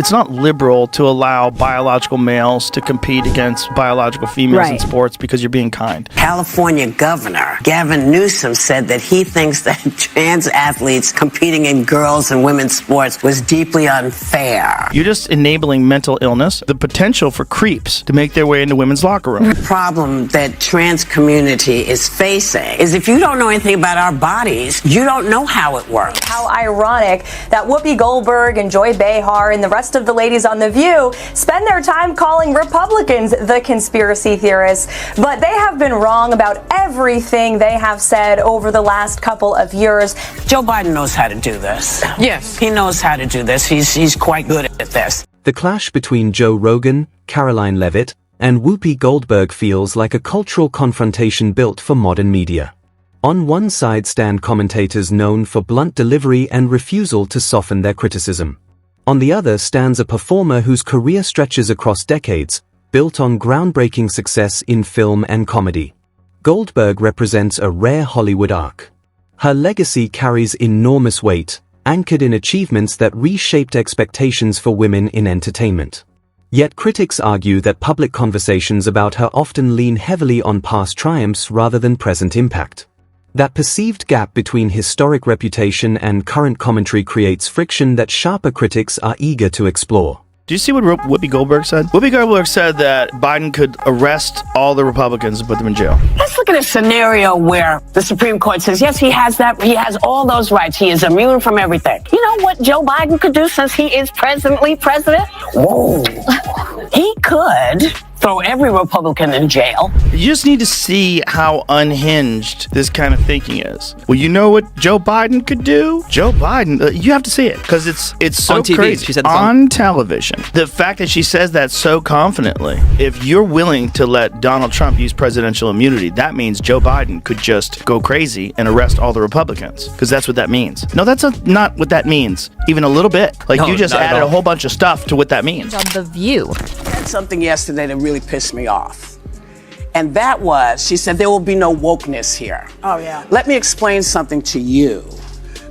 it's not liberal to allow biological males to compete against biological females in sports because you're being kind. California Governor Gavin Newsom said that he thinks that trans athletes competing in girls' and women's sports was deeply unfair. You're just enabling mental illness, the potential for creeps to make their way into women's locker room. The problem that trans community is facing is if you don't know anything about our bodies, you don't know how it works. How ironic that Whoopi Goldberg and Joy Behar and the rest of the ladies on The View spend their time calling Republicans the conspiracy theorists, but they have been wrong about everything they have said over the last couple of years. Joe Biden knows how to do this. Yes. He knows how to do this. He's quite good at this. The clash between Joe Rogan, Karoline Leavitt, and Whoopi Goldberg feels like a cultural confrontation built for modern media. On one side stand commentators known for blunt delivery and refusal to soften their criticism. On the other stands a performer whose career stretches across decades, built on groundbreaking success in film and comedy. Goldberg represents a rare Hollywood arc. Her legacy carries enormous weight, anchored in achievements that reshaped expectations for women in entertainment. Yet critics argue that public conversations about her often lean heavily on past triumphs rather than present impact. That perceived gap between historic reputation and current commentary creates friction that sharper critics are eager to explore. Do you see what Whoopi Goldberg said? Whoopi Goldberg said that Biden could arrest all the Republicans and put them in jail. Let's look at a scenario where the Supreme Court says, yes, he has that. He has all those rights. He is immune from everything. You know what Joe Biden could do since he is presently president? Whoa. He could throw every Republican in jail. You just need to see how unhinged this kind of thinking is. Well, you know what Joe Biden could do? Joe Biden, you have to see it because it's so on TV. crazy. She said on television. The fact that she says that so confidently, if you're willing to let Donald Trump use presidential immunity, that means Joe Biden could just go crazy and arrest all the Republicans because that's what that means. No, that's not what that means, even a little bit. Like, No, you just added a whole bunch of stuff to what that means. On The View. I had something yesterday that really pissed me off. And that was, she said, there will be no wokeness here. Oh, yeah. Let me explain something to you.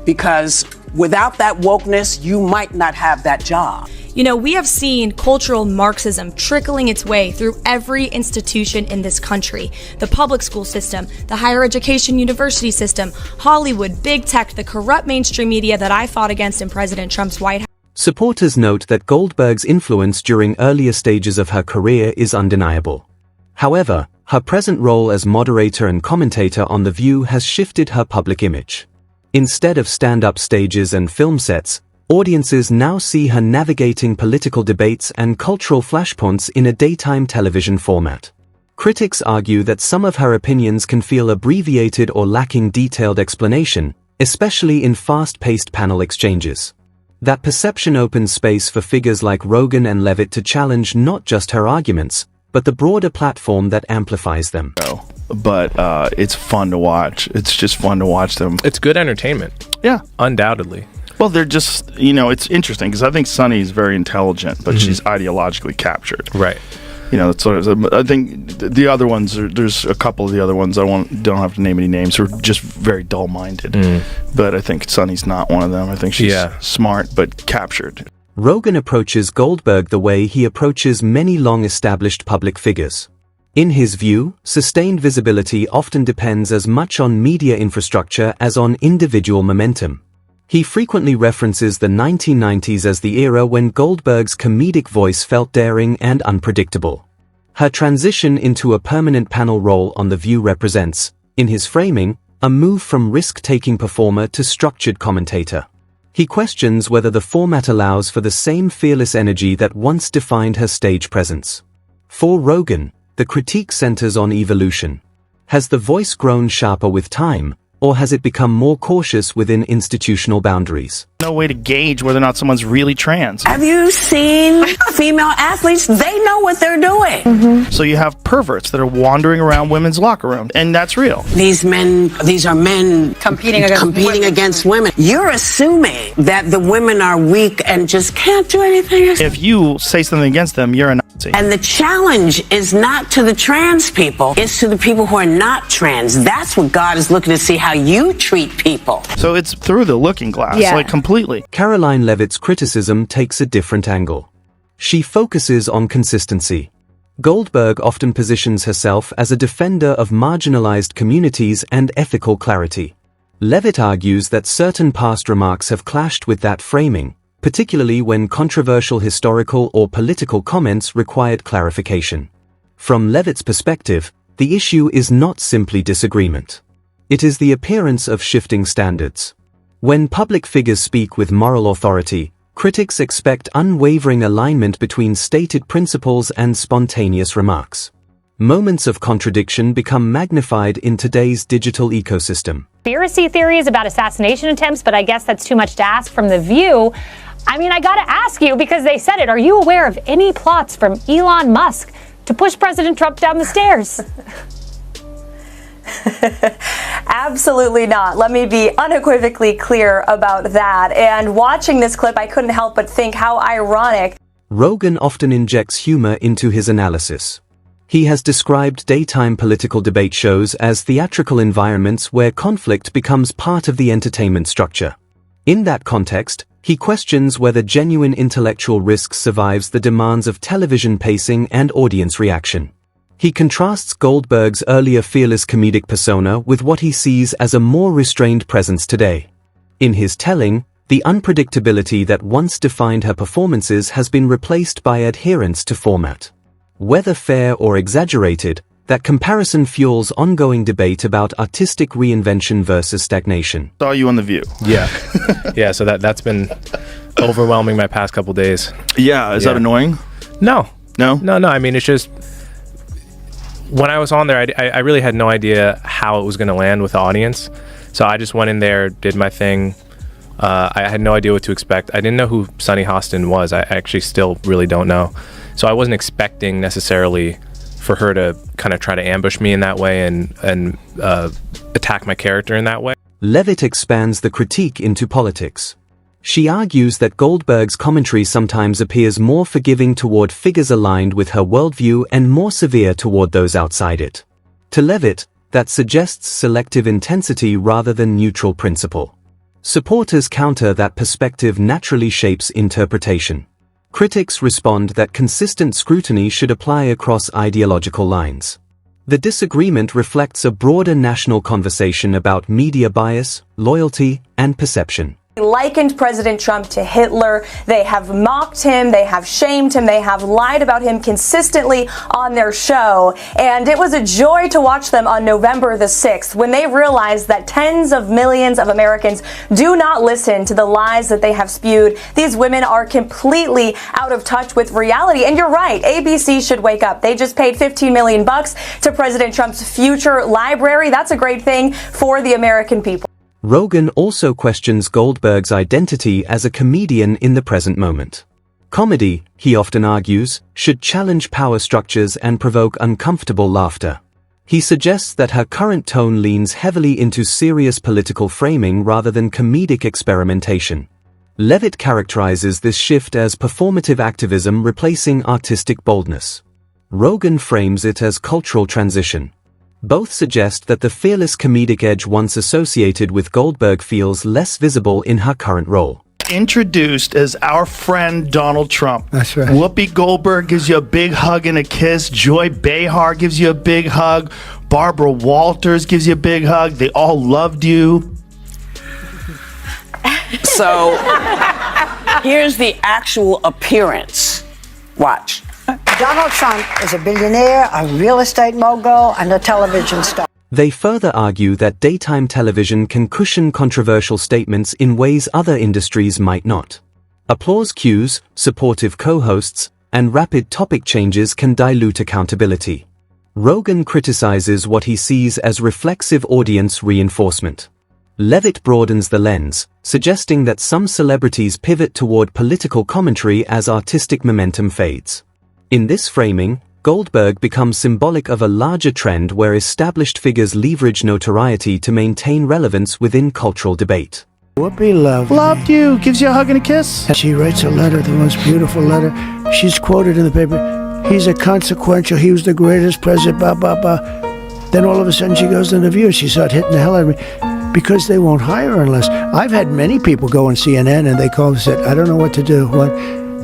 Because without that wokeness, you might not have that job. You know, we have seen cultural Marxism trickling its way through every institution in this country. The public school system, the higher education university system, Hollywood, big tech, the corrupt mainstream media that I fought against in President Trump's White House. Supporters note that Goldberg's influence during earlier stages of her career is undeniable. However, her present role as moderator and commentator on The View has shifted her public image. Instead of stand-up stages and film sets, audiences now see her navigating political debates and cultural flashpoints in a daytime television format. Critics argue that some of her opinions can feel abbreviated or lacking detailed explanation, especially in fast-paced panel exchanges. That perception opens space for figures like Rogan and Leavitt to challenge not just her arguments, but the broader platform that amplifies them. But it's fun to watch. It's just fun to watch them. It's good entertainment. Yeah. Undoubtedly. Well, they're just, it's interesting because I think Sunny's very intelligent, but she's ideologically captured. Right. That's sort of, I think the other ones, there's a couple of the other ones, don't have to name any names, who are just very dull-minded. But I think Sunny's not one of them. I think she's smart, but captured. Rogan approaches Goldberg the way he approaches many long-established public figures. In his view, sustained visibility often depends as much on media infrastructure as on individual momentum. He frequently references the 1990s as the era when Goldberg's comedic voice felt daring and unpredictable. Her transition into a permanent panel role on The View represents, in his framing, a move from risk-taking performer to structured commentator. He questions whether the format allows for the same fearless energy that once defined her stage presence. For Rogan, the critique centers on evolution. Has the voice grown sharper with time, or has it become more cautious within institutional boundaries? No way to gauge whether or not someone's really trans. Have you seen female athletes? They know what they're doing. So you have perverts that are wandering around women's locker rooms, and that's real. These are men competing against women. You're assuming that the women are weak and just can't do anything. If you say something against them, you're an And the challenge is not to the trans people, it's to the people who are not trans. That's what God is looking to see, how you treat people. So it's through the looking glass, like completely. Karoline Leavitt's criticism takes a different angle. She focuses on consistency. Goldberg often positions herself as a defender of marginalized communities and ethical clarity. Leavitt argues that certain past remarks have clashed with that framing, particularly when controversial historical or political comments required clarification. From Leavitt's perspective, the issue is not simply disagreement. It is the appearance of shifting standards. When public figures speak with moral authority, critics expect unwavering alignment between stated principles and spontaneous remarks. Moments of contradiction become magnified in today's digital ecosystem. Conspiracy theories about assassination attempts, but I guess that's too much to ask from The View. I mean, I gotta ask you, because they said it, are you aware of any plots from Elon Musk to push President Trump down the stairs? Absolutely not. Let me be unequivocally clear about that. And watching this clip, I couldn't help but think how ironic. Rogan often injects humor into his analysis. He has described daytime political debate shows as theatrical environments where conflict becomes part of the entertainment structure. In that context, he questions whether genuine intellectual risk survives the demands of television pacing and audience reaction. He contrasts Goldberg's earlier fearless comedic persona with what he sees as a more restrained presence today. In his telling, the unpredictability that once defined her performances has been replaced by adherence to format. Whether fair or exaggerated, that comparison fuels ongoing debate about artistic reinvention versus stagnation. Saw you on The View. Yeah. Yeah, so that's been overwhelming my past couple days. Yeah, is that annoying? No. No? No, I mean, it's just, when I was on there, I really had no idea how it was going to land with the audience. So I just went in there, did my thing. I had no idea what to expect. I didn't know who Sunny Hostin was. I actually still really don't know. So I wasn't expecting necessarily for her to kind of try to ambush me in that way and attack my character in that way. Leavitt expands the critique into politics. She argues that Goldberg's commentary sometimes appears more forgiving toward figures aligned with her worldview and more severe toward those outside it. To Leavitt, that suggests selective intensity rather than neutral principle. Supporters counter that perspective naturally shapes interpretation. Critics respond that consistent scrutiny should apply across ideological lines. The disagreement reflects a broader national conversation about media bias, loyalty, and perception. Likened President Trump to Hitler. They have mocked him, they have shamed him, they have lied about him consistently on their show. And it was a joy to watch them on November the 6th when they realized that tens of millions of Americans do not listen to the lies that they have spewed. These women are completely out of touch with reality. And you're right, ABC should wake up. They just paid $15 million to President Trump's future library. That's a great thing for the American people. Rogan also questions Goldberg's identity as a comedian in the present moment. Comedy, he often argues, should challenge power structures and provoke uncomfortable laughter. He suggests that her current tone leans heavily into serious political framing rather than comedic experimentation. Leavitt characterizes this shift as performative activism replacing artistic boldness. Rogan frames it as cultural transition. Both suggest that the fearless comedic edge once associated with Goldberg feels less visible in her current role. Introduced as our friend Donald Trump. That's right. Whoopi Goldberg gives you a big hug and a kiss. Joy Behar gives you a big hug. Barbara Walters gives you a big hug. They all loved you. So here's the actual appearance. Watch. Donald Trump is a billionaire, a real estate mogul, and a television star. They further argue that daytime television can cushion controversial statements in ways other industries might not. Applause cues, supportive co-hosts, and rapid topic changes can dilute accountability. Rogan criticizes what he sees as reflexive audience reinforcement. Leavitt broadens the lens, suggesting that some celebrities pivot toward political commentary as artistic momentum fades. In this framing, Goldberg becomes symbolic of a larger trend where established figures leverage notoriety to maintain relevance within cultural debate. Whoopi Loved you. Gives you a hug and a kiss. She writes a letter, the most beautiful letter. She's quoted in the paper. he's a consequential, he was the greatest president, blah, blah, blah. Then all of a sudden she goes to the View, she started hitting the hell out of me because they won't hire her unless. I've had many people go on CNN and they call and said, I don't know what to do.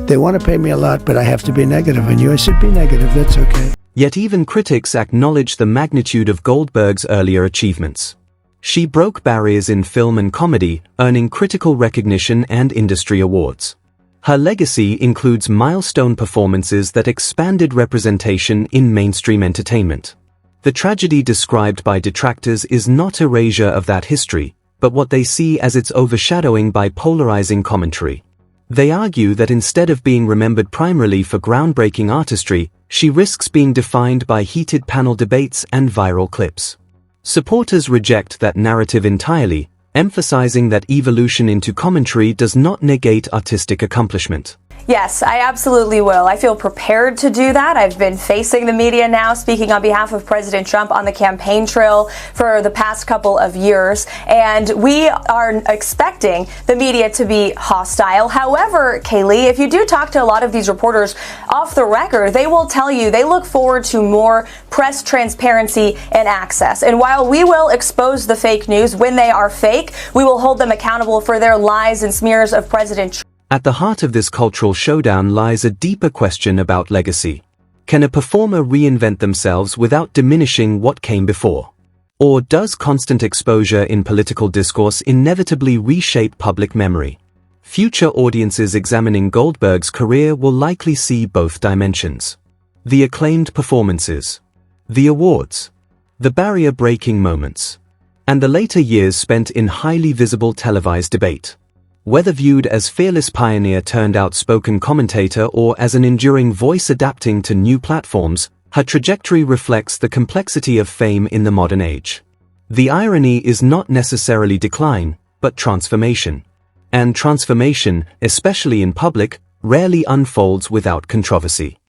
They want to pay me a lot, but I have to be negative on you. I said, be negative, that's okay. Yet even critics acknowledge the magnitude of Goldberg's earlier achievements. She broke barriers in film and comedy, earning critical recognition and industry awards. Her legacy includes milestone performances that expanded representation in mainstream entertainment. The tragedy described by detractors is not erasure of that history, but what they see as its overshadowing by polarizing commentary. They argue that instead of being remembered primarily for groundbreaking artistry, she risks being defined by heated panel debates and viral clips. Supporters reject that narrative entirely, emphasizing that evolution into commentary does not negate artistic accomplishment. Yes, I absolutely will. I feel prepared to do that. I've been facing the media now, speaking on behalf of President Trump on the campaign trail for the past couple of years, and we are expecting the media to be hostile. However, Kaylee, if you do talk to a lot of these reporters off the record, they will tell you they look forward to more press transparency and access. And while we will expose the fake news when they are fake, we will hold them accountable for their lies and smears of President Trump. At the heart of this cultural showdown lies a deeper question about legacy. Can a performer reinvent themselves without diminishing what came before? Or does constant exposure in political discourse inevitably reshape public memory? Future audiences examining Goldberg's career will likely see both dimensions. The acclaimed performances, the awards, the barrier-breaking moments, and the later years spent in highly visible televised debate. Whether viewed as fearless pioneer turned outspoken commentator or as an enduring voice adapting to new platforms, her trajectory reflects the complexity of fame in the modern age. The irony is not necessarily decline, but transformation. And transformation, especially in public, rarely unfolds without controversy.